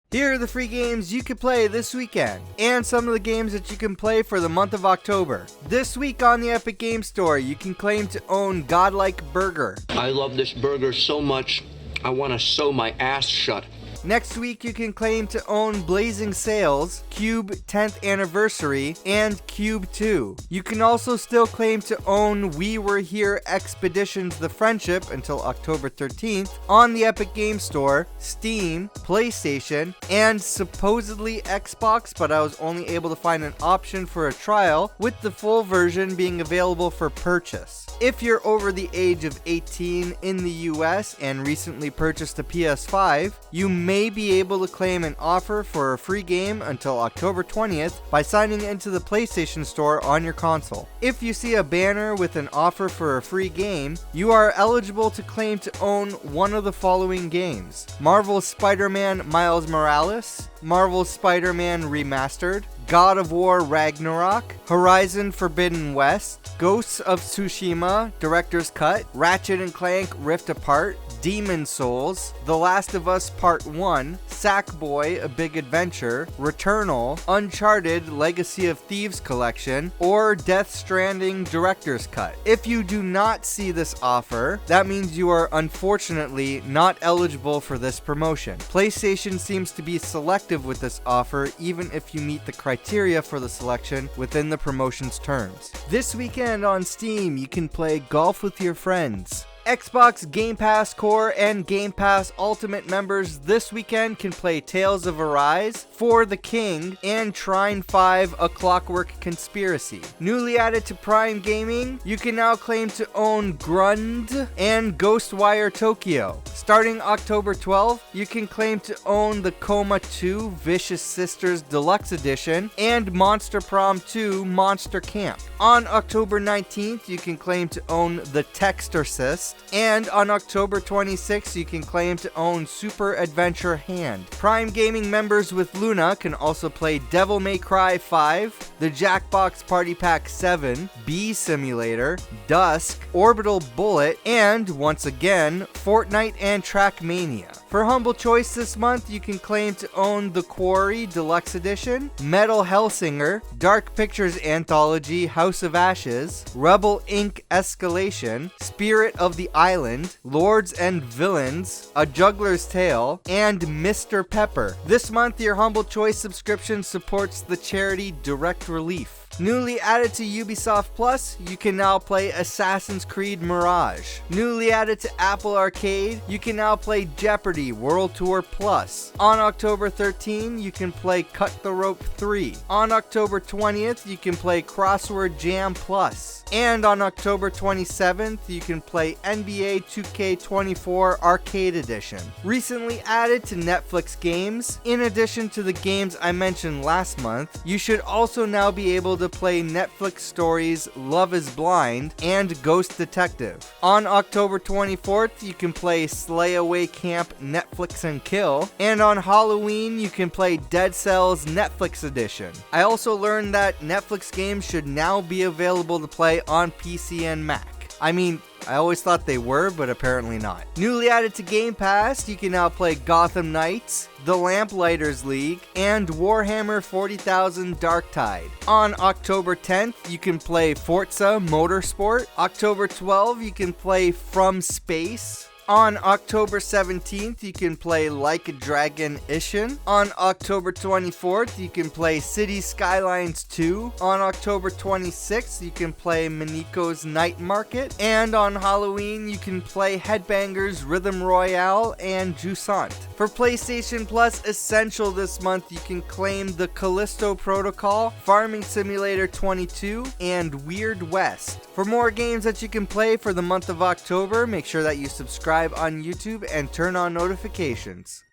Here are the free games you can play this weekend, and some of the games that you can play for the month of October. This week on the Epic Game Store, you can claim to own Godlike Burger. I love this burger so much, I want to sew my ass shut. Next week, you can claim to own Blazing Sails, Cube 10th Anniversary, and Cube 2. You can also still claim to own We Were Here Expeditions The Friendship until October 13th on the Epic Game Store, Steam, PlayStation, and supposedly Xbox, but I was only able to find an option for a trial, with the full version being available for purchase. If you're over the age of 18 in the US and recently purchased a PS5, you may be able to claim an offer for a free game until October 20th by signing into the PlayStation Store on your console. If you see a banner with an offer for a free game, you are eligible to claim to own one of the following games: Marvel's Spider-Man Miles Morales, Marvel's Spider-Man Remastered, God of War Ragnarok, Horizon Forbidden West, Ghosts of Tsushima Director's Cut, Ratchet & Clank Rift Apart, Demon Souls, The Last of Us Part 1, Sackboy: A Big Adventure, Returnal, Uncharted Legacy of Thieves Collection, or Death Stranding Director's Cut. If you do not see this offer, that means you are unfortunately not eligible for this promotion. PlayStation seems to be selective with this offer, even if you meet the criteria for the selection within the promotion's terms. This weekend on Steam, you can play golf with your friends. Xbox Game Pass Core and Game Pass Ultimate members this weekend can play Tales of Arise, For the King, and Trine 5: A Clockwork Conspiracy. Newly added to Prime Gaming, you can now claim to own Grund and Ghostwire Tokyo. Starting October 12th, you can claim to own the Coma 2 Vicious Sisters Deluxe Edition and Monster Prom 2 Monster Camp. On October 19th, you can claim to own The Textorcist. And on October 26th, you can claim to own Super Adventure Hand. Prime Gaming members with Luna can also play Devil May Cry 5, the Jackbox Party Pack 7, Bee Simulator, Dusk, Orbital Bullet, and, once again, Fortnite and Trackmania. For Humble Choice this month, you can claim to own The Quarry Deluxe Edition, Metal Hellsinger, Dark Pictures Anthology House of Ashes, Rebel Inc. Escalation, Spirit of the Island, Lords and Villains, A Juggler's Tale, and Mr. Pepper. This month, your Humble Choice subscription supports the charity Direct Relief. Newly added to Ubisoft Plus, you can now play Assassin's Creed Mirage. Newly added to Apple Arcade, you can now play Jeopardy! World Tour Plus. On October 13, you can play Cut the Rope 3. On October 20th, you can play Crossword Jam Plus. And on October 27th, you can play NBA 2K24 Arcade Edition. Recently added to Netflix games, in addition to the games I mentioned last month, you should also now be able to play Netflix stories Love is Blind and Ghost Detective. On October 24th, you can play Slay Away Camp Netflix and Kill, and on Halloween, you can play Dead Cells Netflix Edition. I also learned that Netflix games should now be available to play on PC and Mac. I mean, I always thought they were, but apparently not. Newly added to Game Pass, you can now play Gotham Knights, The Lamplighters League, and Warhammer 40,000 Darktide. On October 10th, you can play Forza Motorsport. October 12th, you can play From Space. On October 17th, you can play Like a Dragon Ishin. On October 24th, you can play City Skylines 2. On October 26th, you can play Miniko's Night Market. And on Halloween, you can play Headbangers Rhythm Royale and Jusant. For PlayStation Plus Essential this month, you can claim the Callisto Protocol, Farming Simulator 22, and Weird West. For more games that you can play for the month of October, make sure that you subscribe on YouTube and turn on notifications.